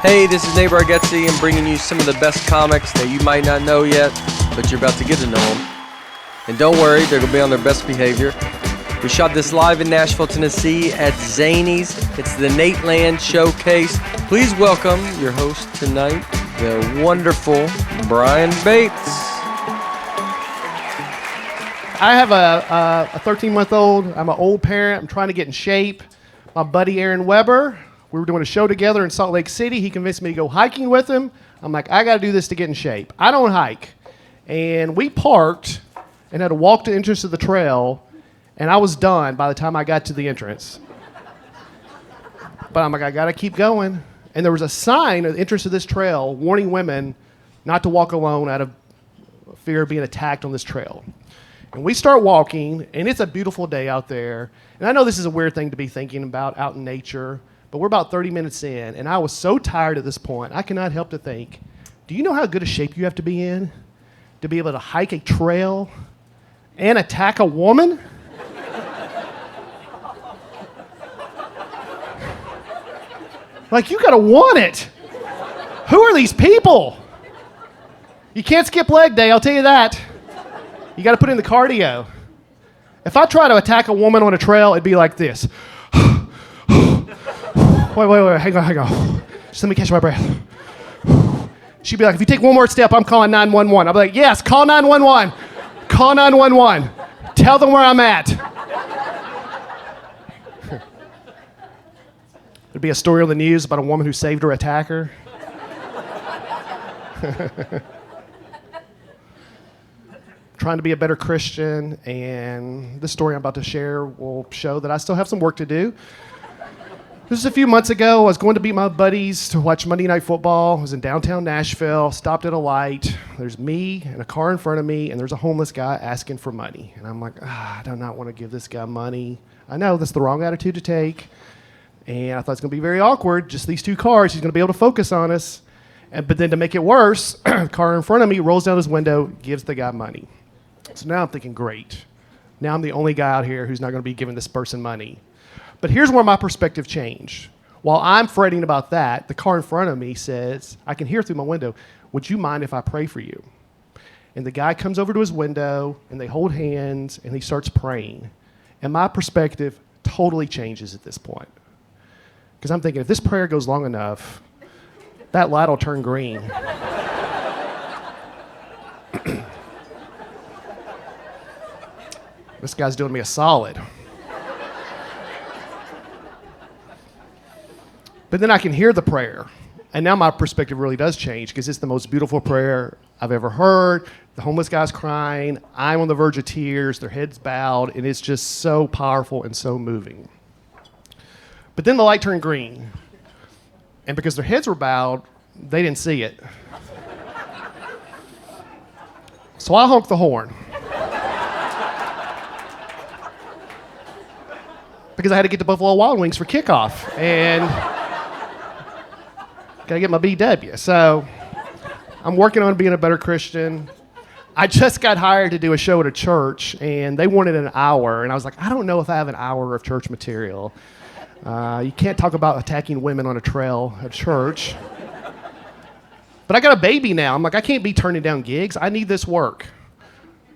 Hey, this is Nate Bargatze. I'm bringing you some of the best comics that you might not know yet, but you're about to get to know them. And don't worry, they're going to be on their best behavior. We shot this live in Nashville, Tennessee at Zanies. It's the Nateland Showcase. Please welcome your host tonight, the wonderful Brian Bates. I have a 13-month-old. I'm an old parent. I'm trying to get in shape. My buddy Aaron Weber, we were doing a show together in Salt Lake City. He convinced me to go hiking with him. I'm like, I got to do this to get in shape. I don't hike. And we parked and had to walk to the entrance of the trail, and I was done by the time I got to the entrance. But I'm like, I got to keep going. And there was a sign at the entrance of this trail warning women not to walk alone out of fear of being attacked on this trail. And we start walking, and it's a beautiful day out there. And I know this is a weird thing to be thinking about out in nature, but we're about 30 minutes in, and I was so tired at this point, I cannot help to think, do you know how good a shape you have to be in to be able to hike a trail and attack a woman? Like, you gotta want it. Who are these people? You can't skip leg day, I'll tell you that. You got to put in the cardio. If I try to attack a woman on a trail, it'd be like this. Wait, hang on. Just let me catch my breath. She'd be like, if you take one more step, I'm calling 911. I'd be like, yes, call 911. Call 911. Tell them where I'm at. There'd be a story on the news about a woman who saved her attacker. Trying to be a better Christian, and the story I'm about to share will show that I still have some work to do. This was a few months ago. I was going to beat my buddies to watch Monday Night Football. I was in downtown Nashville, stopped at a light. There's me and a car in front of me, and there's a homeless guy asking for money. And I'm like, I do not want to give this guy money. I know that's the wrong attitude to take, and I thought it's going to be very awkward. Just these two cars, he's going to be able to focus on us. But then to make it worse, the car in front of me rolls down his window, gives the guy money. So now I'm thinking, great. Now I'm the only guy out here who's not going to be giving this person money. But here's where my perspective changed. While I'm fretting about that, the car in front of me says, I can hear through my window, would you mind if I pray for you? And the guy comes over to his window, and they hold hands, and he starts praying. And my perspective totally changes at this point. Because I'm thinking, if this prayer goes long enough, that light will turn green. This guy's doing me a solid. But then I can hear the prayer. And now my perspective really does change because it's the most beautiful prayer I've ever heard. The homeless guy's crying. I'm on the verge of tears. Their heads bowed. And it's just so powerful and so moving. But then the light turned green. And because their heads were bowed, they didn't see it. So I honked the horn. Because I had to get to Buffalo Wild Wings for kickoff, and gotta get my BW. So I'm working on being a better Christian. I just got hired to do a show at a church, and they wanted an hour, and I was like, I don't know if I have an hour of church material. You can't talk about attacking women on a trail at church. But I got a baby now. I'm like, I can't be turning down gigs. I need this work.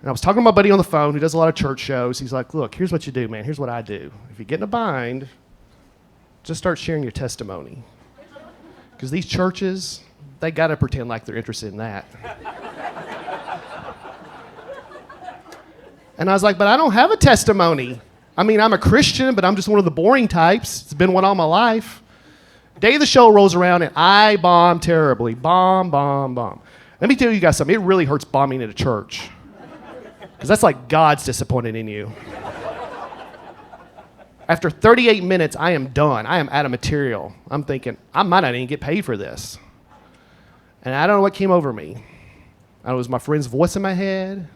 And I was talking to my buddy on the phone who does a lot of church shows. He's like, look, here's what you do, man. Here's what I do. If you get in a bind, just start sharing your testimony. Because these churches, they got to pretend like they're interested in that. And I was like, but I don't have a testimony. I mean, I'm a Christian, but I'm just one of the boring types. It's been one all my life. Day of the show rolls around, and I bomb terribly. Bomb. Let me tell you guys something. It really hurts bombing at a church. Because that's like God's disappointed in you. After 38 minutes, I am done. I am out of material. I'm thinking, I might not even get paid for this. And I don't know what came over me. I don't know, it was my friend's voice in my head.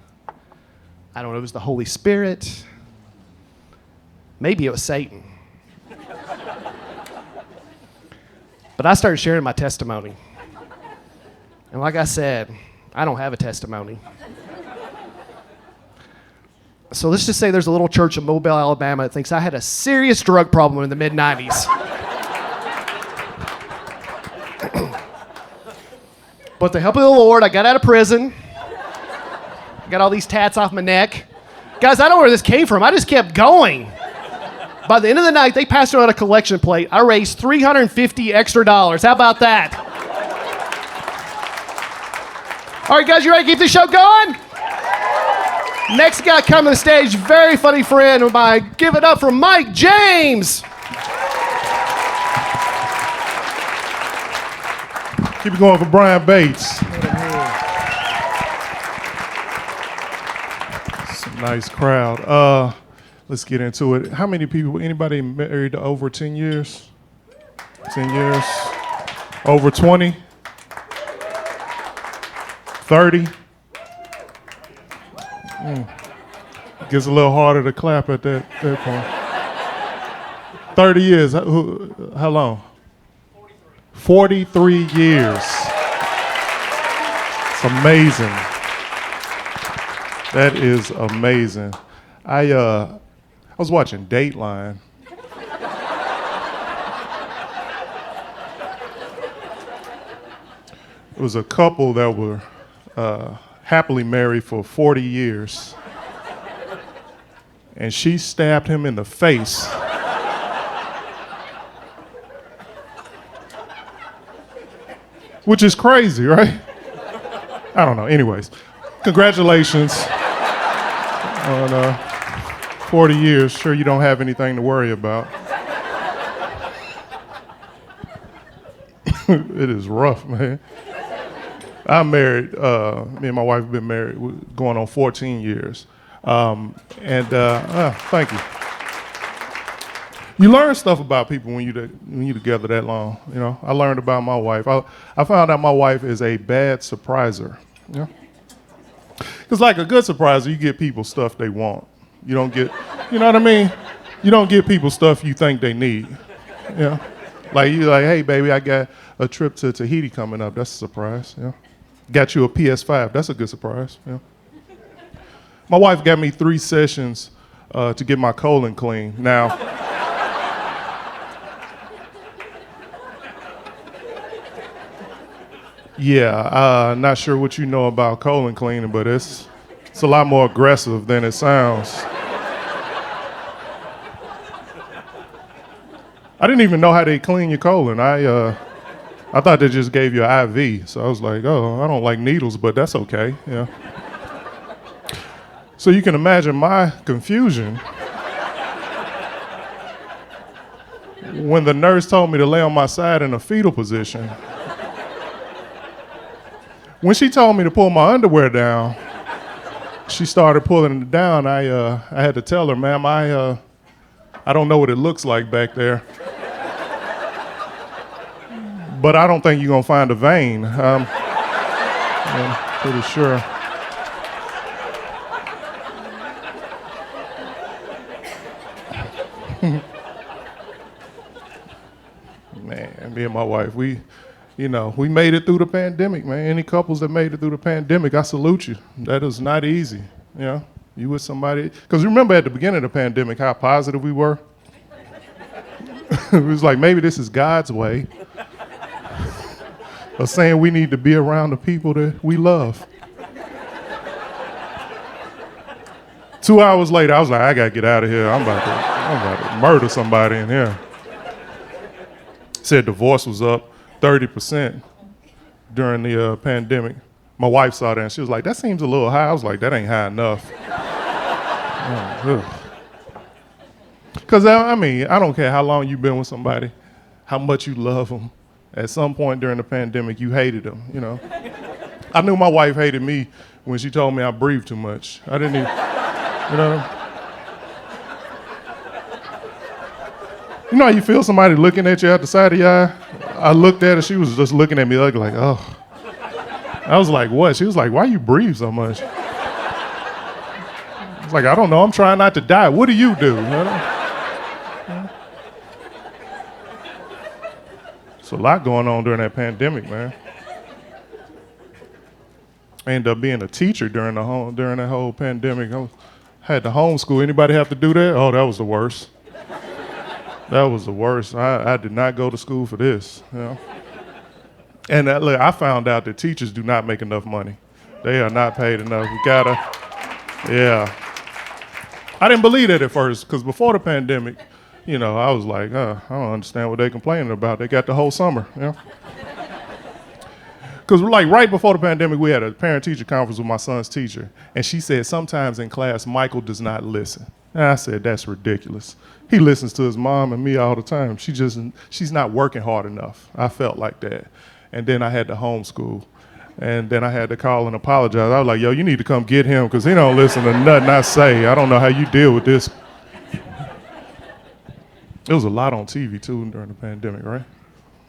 I don't know, it was the Holy Spirit. Maybe it was Satan. But I started sharing my testimony. And like I said, I don't have a testimony. So let's just say there's a little church in Mobile, Alabama that thinks I had a serious drug problem in the mid-90s. But with the help of the Lord, I got out of prison. I got all these tats off my neck. Guys, I don't know where this came from. I just kept going. By the end of the night, they passed around a collection plate. I raised $350 extra. How about that? All right, guys, you ready to keep this show going? Next guy coming to the stage, very funny friend of mine. Give it up for Mike James. Keep it going for Brian Bates. It's a nice crowd. Let's get into it. How many people, anybody married to over 10 years? 10 years? Over 20? 30? Gets a little harder to clap at that point. 30 years, how long? 43 years. It's amazing. That is amazing. I was watching Dateland. It was a couple that were happily married for 40 years. And she stabbed him in the face. Which is crazy, right? I don't know. Anyways, congratulations on 40 years. Sure you don't have anything to worry about. It is rough, man. I'm married. Me and my wife have been married going on 14 years. Thank you. You learn stuff about people when you're together that long. You know, I learned about my wife. I found out my wife is a bad surpriser. Yeah. Because like a good surpriser, you get people stuff they want. You don't get, you know what I mean? You don't get people stuff you think they need. Yeah. Like you're like, hey baby, I got a trip to Tahiti coming up. That's a surprise. Yeah. Got you a PS5. That's a good surprise. Yeah. My wife got me 3 sessions to get my colon clean. Now, yeah, not sure what you know about colon cleaning, but it's a lot more aggressive than it sounds. I didn't even know how they clean your colon. I thought they just gave you an IV, so I was like, oh, I don't like needles, but that's okay. Yeah. So you can imagine my confusion when the nurse told me to lay on my side in a fetal position. When she told me to pull my underwear down, she started pulling it down. I had to tell her, ma'am, I don't know what it looks like back there. But I don't think you're gonna find a vein. I'm pretty sure. Man, me and my wife, we made it through the pandemic, man. Any couples that made it through the pandemic, I salute you. That is not easy, you know? You with somebody, because remember at the beginning of the pandemic how positive we were? It was like, maybe this is God's way of saying we need to be around the people that we love. 2 hours later, I was like, I gotta get out of here. I'm about to murder somebody in here. Said divorce was up 30% during the pandemic. My wife saw that and she was like, that seems a little high. I was like, that ain't high enough. Because, I mean, I don't care how long you've been with somebody, how much you love them. At some point during the pandemic, you hated them, you know. I knew my wife hated me when she told me I breathed too much. I didn't even, you know. You know how you feel somebody looking at you out the side of your eye? I looked at her, she was just looking at me like, oh. I was like, what? She was like, why you breathe so much? I was like, I don't know, I'm trying not to die. What do you do? You know? It's a lot going on during that pandemic, man. I ended up being a teacher during that whole pandemic. I had to homeschool. Anybody have to do that? Oh, that was the worst. That was the worst. I did not go to school for this. You know? And look, I found out that teachers do not make enough money. They are not paid enough. Yeah. I didn't believe that at first, because before the pandemic, I was like, I don't understand what they're complaining about. They got the whole summer, Because right before the pandemic, we had a parent-teacher conference with my son's teacher, and she said sometimes in class, Michael does not listen. And I said, that's ridiculous. He listens to his mom and me all the time. She's not working hard enough. I felt like that. And then I had to homeschool. And then I had to call and apologize. I was like, yo, you need to come get him because he don't listen to nothing I say. I don't know how you deal with this. It was a lot on TV, too, during the pandemic, right?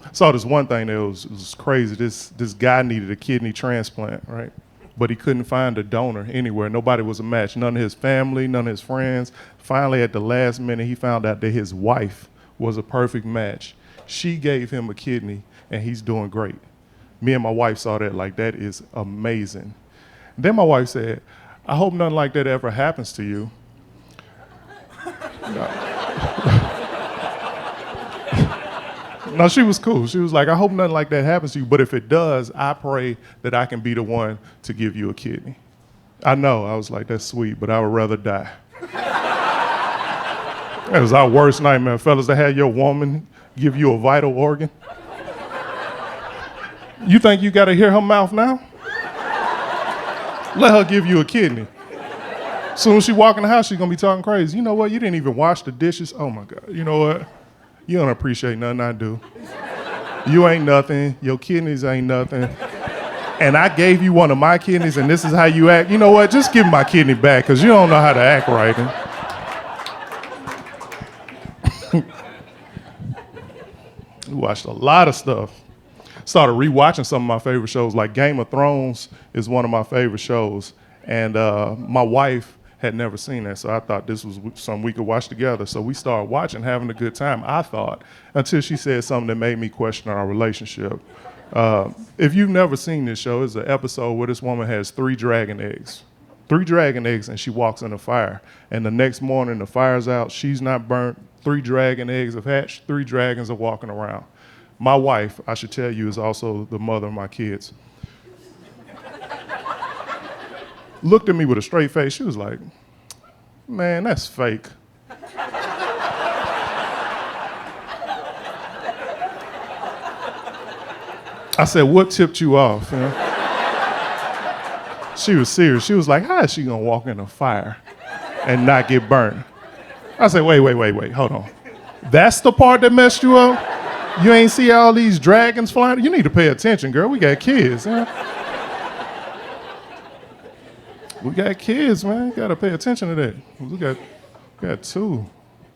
I saw this one thing that was crazy. This guy needed a kidney transplant, right? But he couldn't find a donor anywhere. Nobody was a match. None of his family, none of his friends. Finally, at the last minute, he found out that his wife was a perfect match. She gave him a kidney, and he's doing great. Me and my wife saw that like, that is amazing. Then my wife said, I hope nothing like that ever happens to you. No, she was cool. She was like, I hope nothing like that happens to you, but if it does, I pray that I can be the one to give you a kidney. I know, I was like, that's sweet, but I would rather die. That was our worst nightmare, fellas, to have your woman give you a vital organ. You think you gotta hear her mouth now? Let her give you a kidney. Soon as she walk in the house, she's gonna be talking crazy. You know what, you didn't even wash the dishes. Oh my God, you know what? You don't appreciate nothing I do. You ain't nothing, your kidneys ain't nothing. And I gave you one of my kidneys and this is how you act. You know what, just give my kidney back because you don't know how to act right. We watched a lot of stuff. Started rewatching some of my favorite shows, like Game of Thrones is one of my favorite shows. And my wife had never seen that, so I thought this was something we could watch together. So we started watching, having a good time, I thought, until she said something that made me question our relationship. If you've never seen this show, it's an episode where this woman has 3 dragon eggs. 3 dragon eggs, and she walks in a fire. And the next morning, the fire's out, she's not burnt, 3 dragon eggs have hatched, 3 dragons are walking around. My wife, I should tell you, is also the mother of my kids. Looked at me with a straight face. She was like, man, that's fake. I said, what tipped you off? She was serious. She was like, how is she gonna walk in a fire and not get burnt? I said, wait, hold on. That's the part that messed you up? You ain't see all these dragons flying? You need to pay attention, girl. We got kids. We got kids, man. You gotta pay attention to that. We got 2.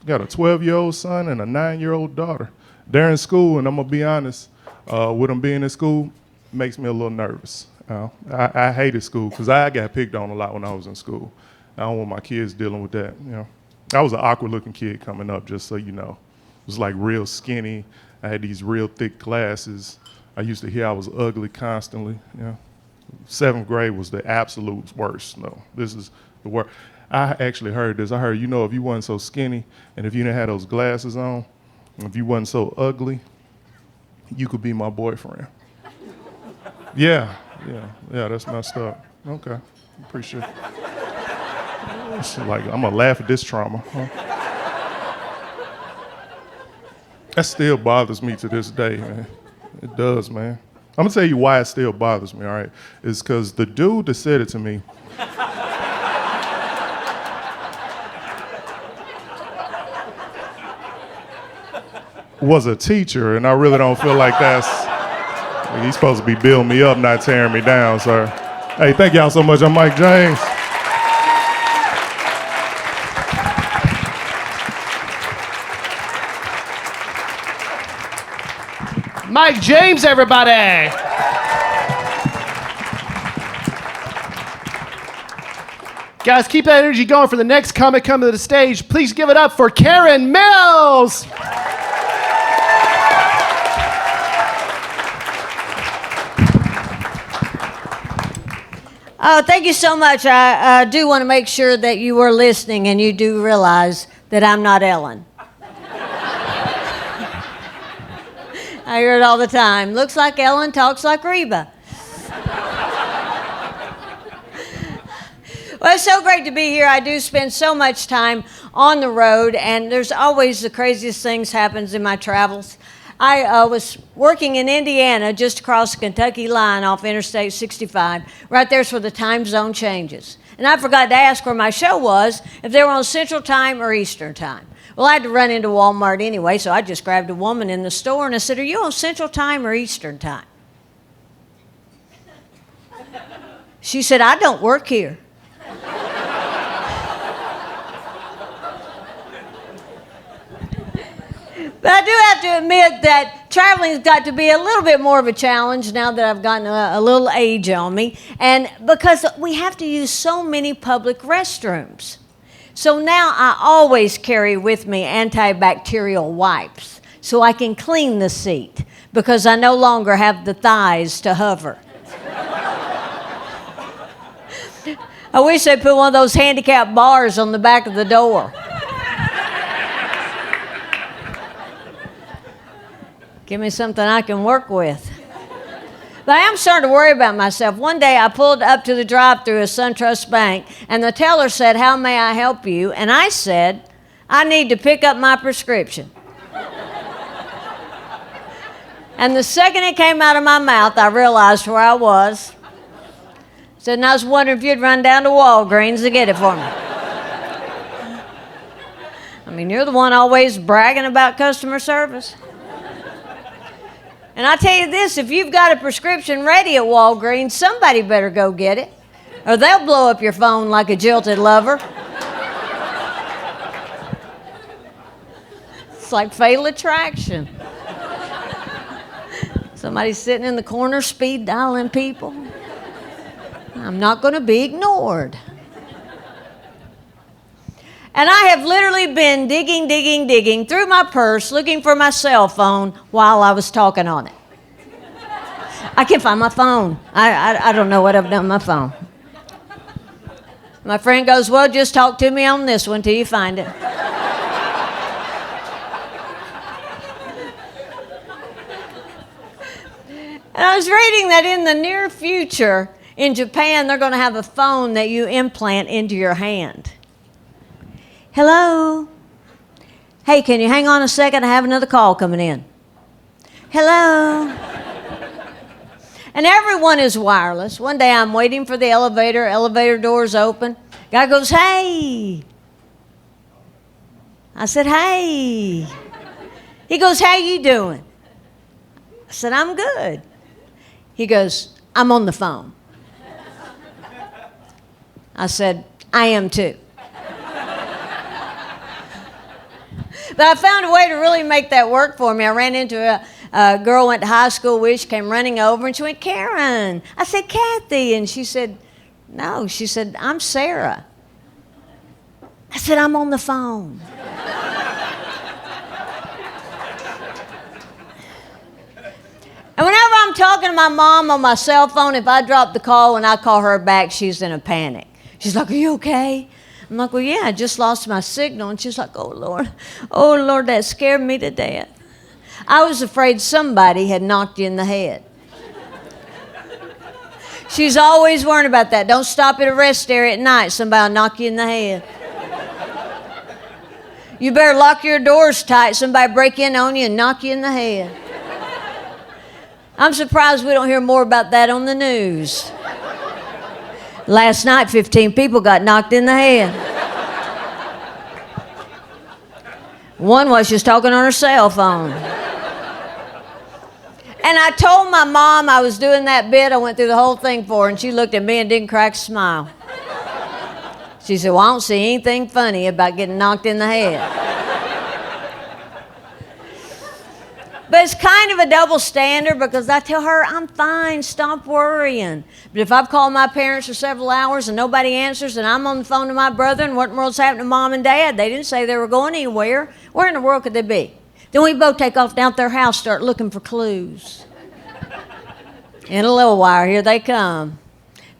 We got a 12-year-old son and a 9-year-old daughter. They're in school, and I'm gonna be honest, with them being in school, makes me a little nervous. I hated school because I got picked on a lot when I was in school. I don't want my kids dealing with that. I was an awkward-looking kid coming up, just so you know. It was like real skinny. I had these real thick glasses. I used to hear I was ugly constantly. 7th grade was the absolute worst. No, this is the worst. I actually heard this. I heard, if you wasn't so skinny and if you didn't have those glasses on, and if you wasn't so ugly, you could be my boyfriend. Yeah, that's messed up. Okay, appreciate it. It's like, I'm gonna laugh at this trauma. Huh? That still bothers me to this day, man. It does, man. I'm gonna tell you why it still bothers me, all right? It's because the dude that said it to me was a teacher, and I really don't feel like he's supposed to be building me up, not tearing me down, sir. Hey, thank y'all so much. I'm Mike James. Mike James, everybody. Guys, keep that energy going for the next comic coming to the stage. Please give it up for Karen Mills. Oh, thank you so much. I do want to make sure that you are listening and you do realize that I'm not Ellen. I hear it all the time. Looks like Ellen, talks like Reba. Well, it's so great to be here. I do spend so much time on the road, and there's always the craziest things happens in my travels. I was working in Indiana, just across the Kentucky line off Interstate 65. Right there's where the time zone changes. And I forgot to ask where my show was, if they were on Central Time or Eastern Time. Well, I had to run into Walmart anyway, so I just grabbed a woman in the store and I said, "Are you on Central Time or Eastern Time?" She said, "I don't work here." But I do have to admit that traveling's got to be a little bit more of a challenge now that I've gotten a little age on me, and because we have to use so many public restrooms. So now I always carry with me antibacterial wipes so I can clean the seat because I no longer have the thighs to hover. I wish they'd put one of those handicap bars on the back of the door. Give me something I can work with. But I am starting to worry about myself. One day I pulled up to the drive-thru of SunTrust Bank, and the teller said, "How may I help you?" And I said, "I need to pick up my prescription." And the second it came out of my mouth, I realized where I was. I said, "And I was wondering if you'd run down to Walgreens to get it for me." I mean, you're the one always bragging about customer service. And I tell you this, if you've got a prescription ready at Walgreens, somebody better go get it, or they'll blow up your phone like a jilted lover. It's like Fatal Attraction. Somebody's sitting in the corner speed dialing people. I'm not going to be ignored. And I have literally been digging through my purse looking for my cell phone while I was talking on it. I can't find my phone. I don't know what I've done with my phone. My friend goes, "Well, just talk to me on this one till you find it." And I was reading that in the near future, in Japan, they're going to have a phone that you implant into your hand. "Hello? Hey, can you hang on a second? I have another call coming in." "Hello?" And everyone is wireless. One day I'm waiting for the elevator doors open. Guy goes, "Hey." I said, "Hey." He goes, "How you doing?" I said, "I'm good." He goes, "I'm on the phone." I said, "I am too." But I found a way to really make that work for me. I ran into a girl went to high school with. She came running over and she went, "Karen." I said, "Kathy." And she said, "No." She said, "I'm Sarah." I said, "I'm on the phone." And whenever I'm talking to my mom on my cell phone, if I drop the call and I call her back, she's in a panic. She's like, "Are you okay?" I'm like, "Well, yeah, I just lost my signal." And she's like, "Oh, Lord, that scared me to death." I was afraid somebody had knocked you in the head. She's always worrying about that. Don't stop at a rest area at night. Somebody will knock you in the head. You better lock your doors tight. Somebody break in on you and knock you in the head. I'm surprised we don't hear more about that on the news. Last night, 15 people got knocked in the head. One was just talking on her cell phone. And I told my mom I was doing that bit. I went through the whole thing for her, and she looked at me and didn't crack a smile. She said, "Well, I don't see anything funny about getting knocked in the head." But it's kind of a double standard because I tell her, "I'm fine, stop worrying." But if I've called my parents for several hours and nobody answers and I'm on the phone to my brother and what in the world's happened to Mom and Dad, they didn't say they were going anywhere. Where in the world could they be? Then we both take off down to their house, start looking for clues. In a little while, here they come.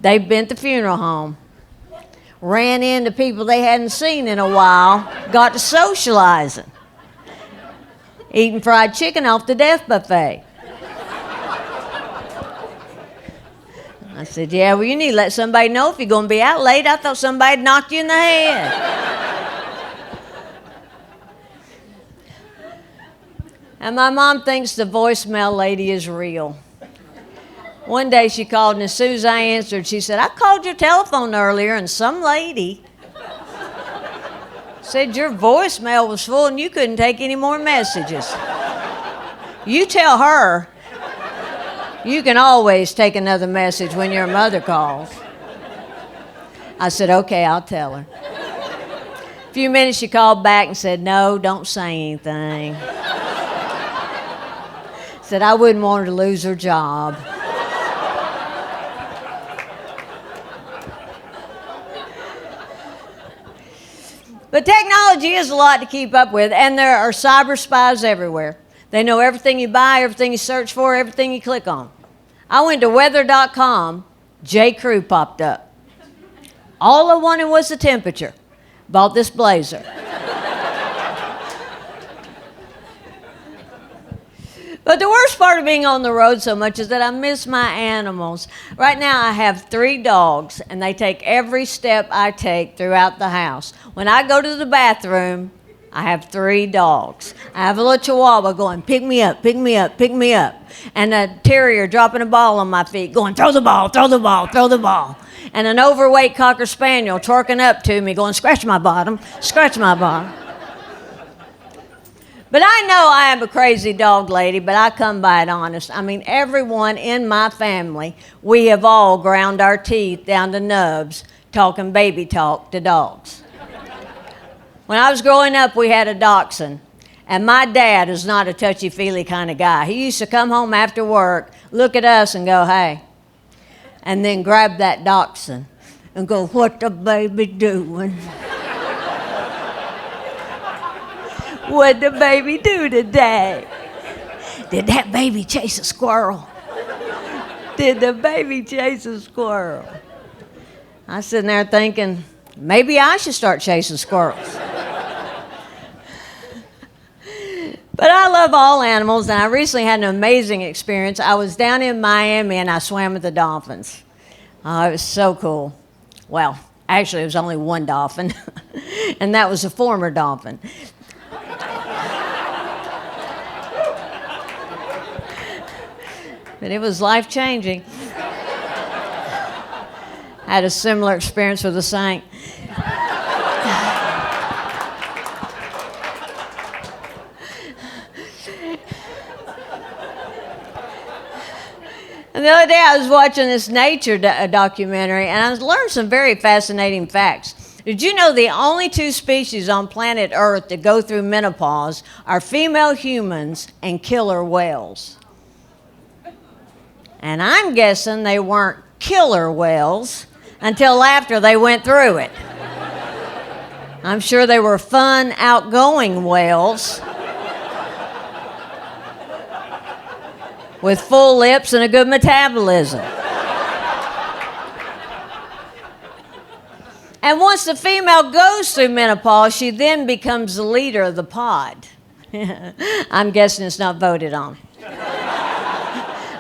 They've been at the funeral home. Ran into people they hadn't seen in a while, got to socializing. Eating fried chicken off the death buffet. I said, yeah, well, you need to let somebody know if you're going to be out late. I thought somebody had knocked you in the head. And my mom thinks the voicemail lady is real. One day she called, and as soon as I answered, she said, I called your telephone earlier, and some lady said your voicemail was full and you couldn't take any more messages. You tell her you can always take another message when your mother calls. I said, okay, I'll tell her. A few minutes she called back and said, no, don't say anything. Said I wouldn't want her to lose her job. But technology is a lot to keep up with, and there are cyber spies everywhere. They know everything you buy, everything you search for, everything you click on. I went to weather.com, J. Crew popped up. All I wanted was the temperature. Bought this blazer. But the worst part of being on the road so much is that I miss my animals. Right now I have 3 dogs, and they take every step I take throughout the house. When I go to the bathroom, I have 3 dogs. I have a little chihuahua going, pick me up, pick me up, pick me up. And a terrier dropping a ball on my feet going, throw the ball, throw the ball, throw the ball. And an overweight Cocker Spaniel twerking up to me going, scratch my bottom, scratch my bottom. But I know I am a crazy dog lady, but I come by it honest. I mean, everyone in my family, we have all ground our teeth down to nubs talking baby talk to dogs. When I was growing up, we had a dachshund, and my dad is not a touchy-feely kind of guy. He used to come home after work, look at us and go, hey, and then grab that dachshund and go, what the baby doing? What'd the baby do today? Did that baby chase a squirrel? Did the baby chase a squirrel? I was sitting there thinking, maybe I should start chasing squirrels. But I love all animals, and I recently had an amazing experience. I was down in Miami, and I swam with the dolphins. Oh, it was so cool. Well, actually, it was only one dolphin, and that was a former dolphin. But it was life-changing. I had a similar experience with a saint. And the other day I was watching this nature documentary, and I learned some very fascinating facts. Did you know the only 2 species on planet Earth that go through menopause are female humans and killer whales? And I'm guessing they weren't killer whales until after they went through it. I'm sure they were fun, outgoing whales with full lips and a good metabolism. And once the female goes through menopause, she then becomes the leader of the pod. I'm guessing it's not voted on.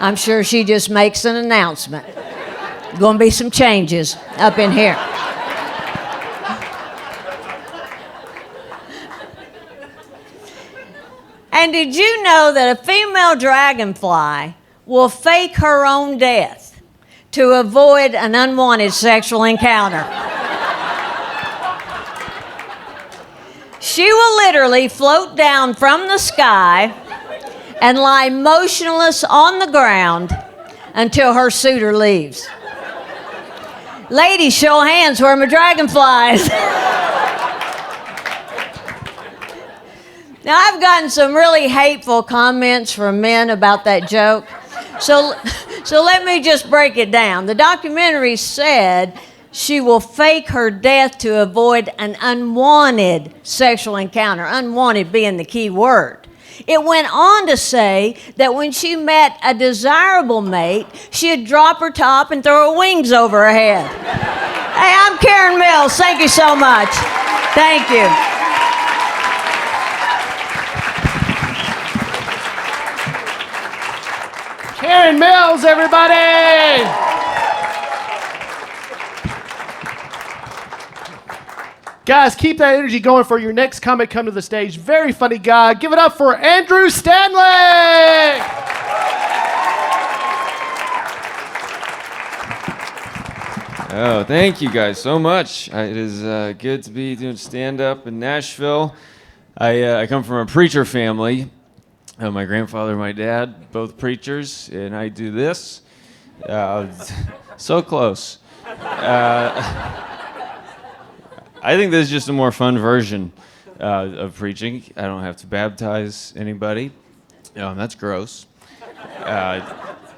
I'm sure she just makes an announcement. Going to be some changes up in here. And did you know that a female dragonfly will fake her own death to avoid an unwanted sexual encounter? She will literally float down from the sky and lie motionless on the ground until her suitor leaves. Ladies, show hands, where are my dragonflies? Now, I've gotten some really hateful comments from men about that joke. So let me just break it down. The documentary said she will fake her death to avoid an unwanted sexual encounter, unwanted being the key word. It went on to say that when she met a desirable mate, she'd drop her top and throw her wings over her head. Hey, I'm Karen Mills. Thank you so much. Thank you. Karen Mills, everybody! Guys, keep that energy going for your next comic come to the stage. Very funny guy. Give it up for Andrew Stanley! Oh, thank you guys so much. It is good to be doing stand-up in Nashville. I come from a preacher family. My grandfather and my dad, both preachers, and I do this. So close. I think this is just a more fun version of preaching. I don't have to baptize anybody. That's gross. I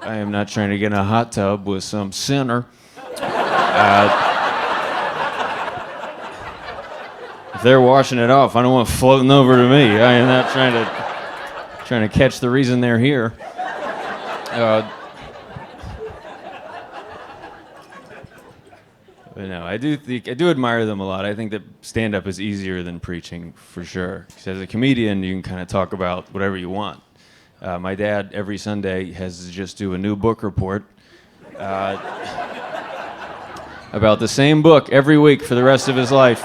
am not trying to get in a hot tub with some sinner. If they're washing it off, I don't want it floating over to me. I am not trying to catch the reason they're here. But no, I do admire them a lot. I think that stand-up is easier than preaching for sure. 'Cause as a comedian, you can kind of talk about whatever you want. My dad every Sunday has to just do a new book report about the same book every week for the rest of his life.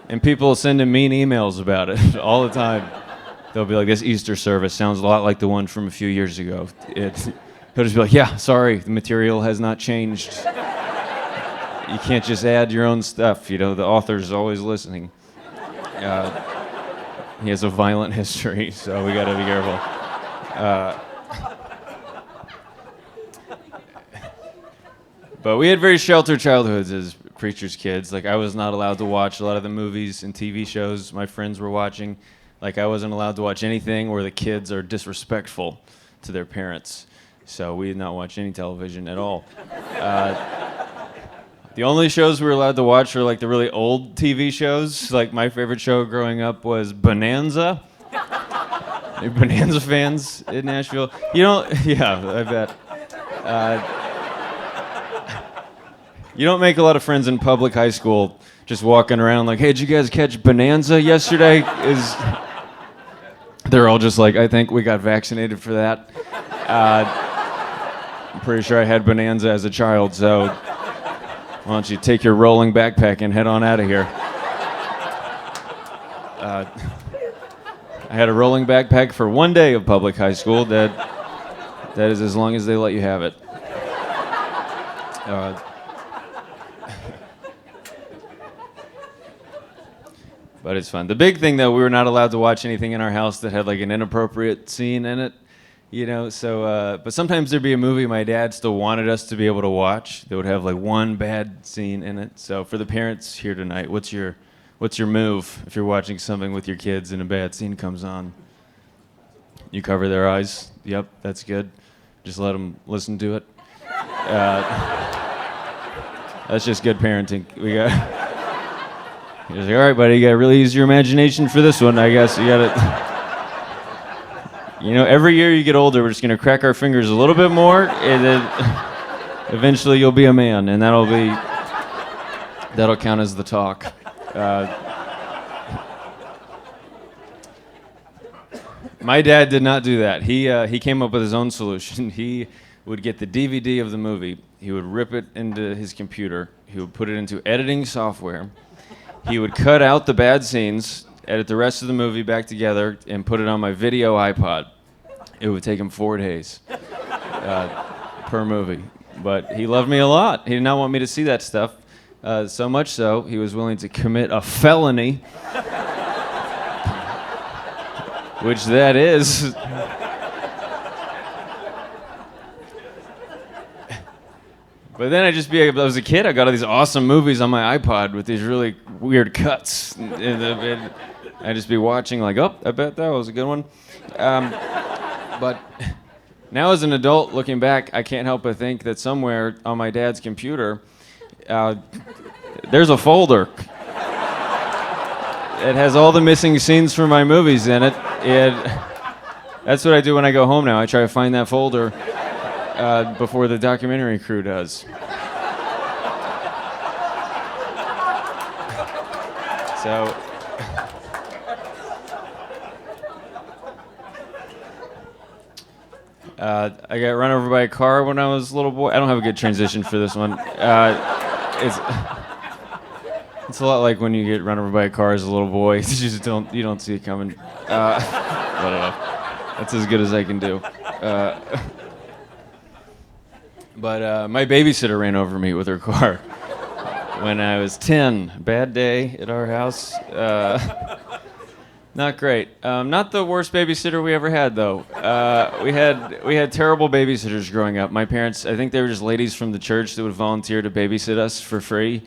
And people send him mean emails about it all the time. They'll be like, this Easter service sounds a lot like the one from a few years ago. He'll just be like, yeah, sorry, the material has not changed. You can't just add your own stuff, the author's always listening. He has a violent history, so we gotta be careful. But we had very sheltered childhoods as preachers' kids. Like, I was not allowed to watch a lot of the movies and TV shows my friends were watching. Like, I wasn't allowed to watch anything where the kids are disrespectful to their parents. So we did not watch any television at all. The only shows we were allowed to watch were like the really old TV shows. Like, my favorite show growing up was Bonanza. Any Bonanza fans in Nashville? Yeah, I bet. You don't make a lot of friends in public high school just walking around like, hey, did you guys catch Bonanza yesterday? They're all just like, I think we got vaccinated for that. I'm pretty sure I had Bonanza as a child, so why don't you take your rolling backpack and head on out of here. I had a rolling backpack for one day of public high school. That is as long as they let you have it. But it's fun. The big thing, though, we were not allowed to watch anything in our house that had like an inappropriate scene in it, So, but sometimes there'd be a movie my dad still wanted us to be able to watch that would have like one bad scene in it. So, for the parents here tonight, what's your move if you're watching something with your kids and a bad scene comes on? You cover their eyes. Yep, that's good. Just let them listen to it. That's just good parenting. He's like, all right, buddy, you gotta really use your imagination for this one, I guess. You gotta, every year you get older, we're just gonna crack our fingers a little bit more, and then eventually you'll be a man, and that'll count as the talk. My dad did not do that. He came up with his own solution. He would get the DVD of the movie. He would rip it into his computer. He would put it into editing software. He would cut out the bad scenes, edit the rest of the movie back together, and put it on my video iPod. It would take him 4 days per movie. But he loved me a lot. He did not want me to see that stuff. So much so, he was willing to commit a felony, which that is. But then I was a kid, I got all these awesome movies on my iPod with these really weird cuts. And I'd just be watching like, oh, I bet that was a good one. But now as an adult, looking back, I can't help but think that somewhere on my dad's computer, there's a folder. It has all the missing scenes from my movies in it. That's what I do when I go home now. I try to find that folder before the documentary crew does. So, I got run over by a car when I was a little boy. I don't have a good transition for this one. It's a lot like when you get run over by a car as a little boy. You don't see it coming. I don't know. That's as good as I can do. But my babysitter ran over me with her car when I was 10. Bad day at our house. Not great. Not the worst babysitter we ever had, though. We had terrible babysitters growing up. My parents, I think they were just ladies from the church that would volunteer to babysit us for free.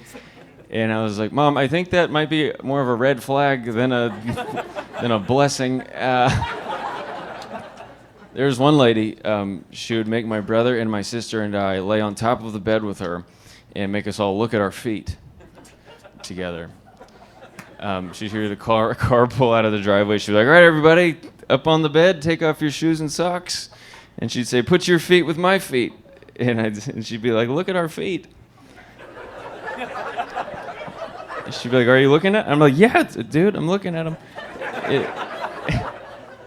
And I was like, Mom, I think that might be more of a red flag than a blessing. There was one lady, she would make my brother and my sister and I lay on top of the bed with her and make us all look at our feet together. She'd hear the car pull out of the driveway. She'd be like, all right, everybody, up on the bed, take off your shoes and socks. And she'd say, put your feet with my feet. And she'd be like, look at our feet. She'd be like, are you looking at? I'm like, yeah, dude, I'm looking at them.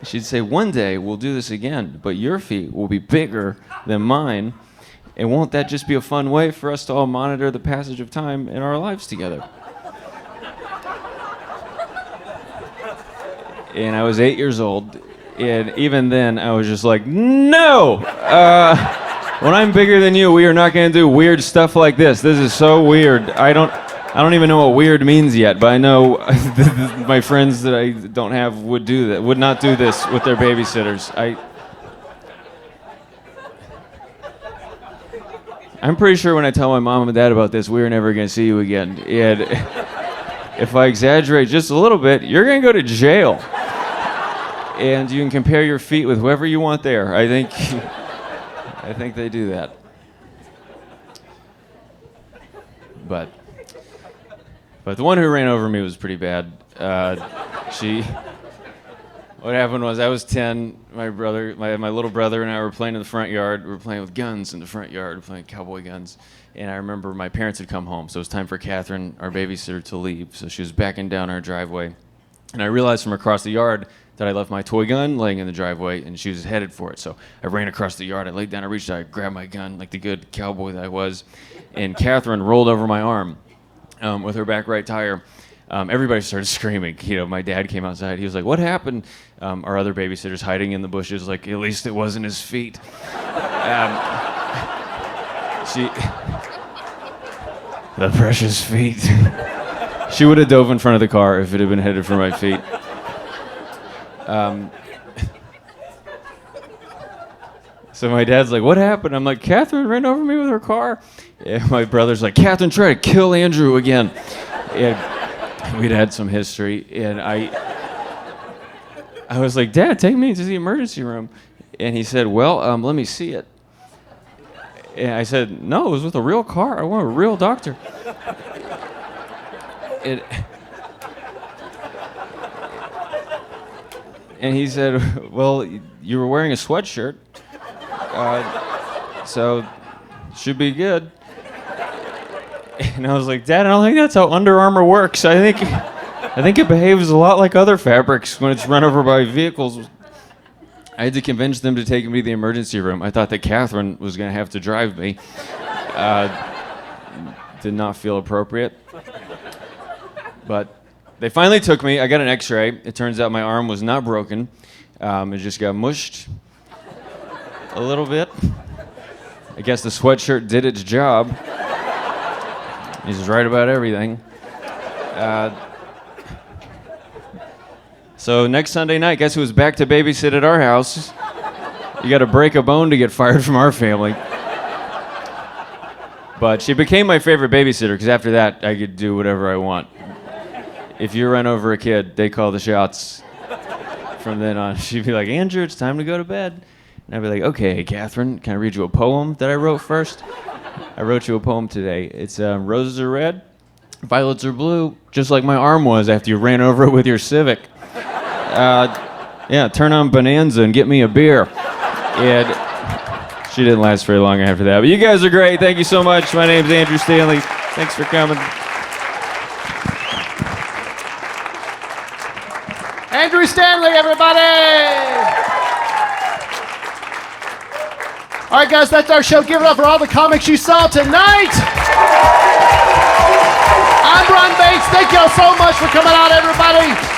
She'd say, one day we'll do this again, but your feet will be bigger than mine. And won't that just be a fun way for us to all monitor the passage of time in our lives together? And I was 8 years old, and even then I was just like, no! When I'm bigger than you, we are not going to do weird stuff like this. This is so weird. I don't even know what weird means yet, but I know my friends that I don't have would not do this with their babysitters. I'm pretty sure when I tell my mom and dad about this, we're never going to see you again. And if I exaggerate just a little bit, you're going to go to jail. And you can compare your feet with whoever you want there. I think they do that. But the one who ran over me was pretty bad. What happened was I was 10. My little brother and I were playing in the front yard. We were playing with guns in the front yard. We were playing cowboy guns. And I remember my parents had come home, so it was time for Catherine, our babysitter, to leave. So she was backing down our driveway. And I realized from across the yard that I left my toy gun laying in the driveway, and she was headed for it. So I ran across the yard. I laid down, I reached out, I grabbed my gun like the good cowboy that I was. And Catherine rolled over my arm with her back right tire. Everybody started screaming. My dad came outside. He was like, what happened? Our other babysitter's hiding in the bushes, like, at least it wasn't his feet. The precious feet. She would have dove in front of the car if it had been headed for my feet. So my dad's like, what happened? I'm like, Catherine ran over me with her car. And my brother's like, Catherine tried to kill Andrew again. And we'd had some history. And I was like, Dad, take me to the emergency room. And he said, well, let me see it. And I said, no, it was with a real car. I want a real doctor. And he said, well, you were wearing a sweatshirt, so should be good. And I was like, Dad, I don't think that's how Under Armour works. I think it behaves a lot like other fabrics when it's run over by vehicles. I had to convince them to take me to the emergency room. I thought that Catherine was going to have to drive me. Did not feel appropriate. But they finally took me. I got an x-ray. It turns out my arm was not broken. It just got mushed a little bit. I guess the sweatshirt did its job. He's right about everything. So next Sunday night, guess who was back to babysit at our house? You got to break a bone to get fired from our family. But she became my favorite babysitter because after that, I could do whatever I want. If you run over a kid, they call the shots. From then on, she'd be like, Andrew, it's time to go to bed. And I'd be like, okay, Catherine, can I read you a poem that I wrote first? I wrote you a poem today. It's roses are red, violets are blue, just like my arm was after you ran over it with your Civic. Yeah, turn on Bonanza and get me a beer. And she didn't last very long after that. But you guys are great. Thank you so much. My name's Andrew Stanley. Thanks for coming. Andrew Stanley, everybody! All right, guys, that's our show. Give it up for all the comics you saw tonight. I'm Ron Bates. Thank y'all so much for coming out, everybody.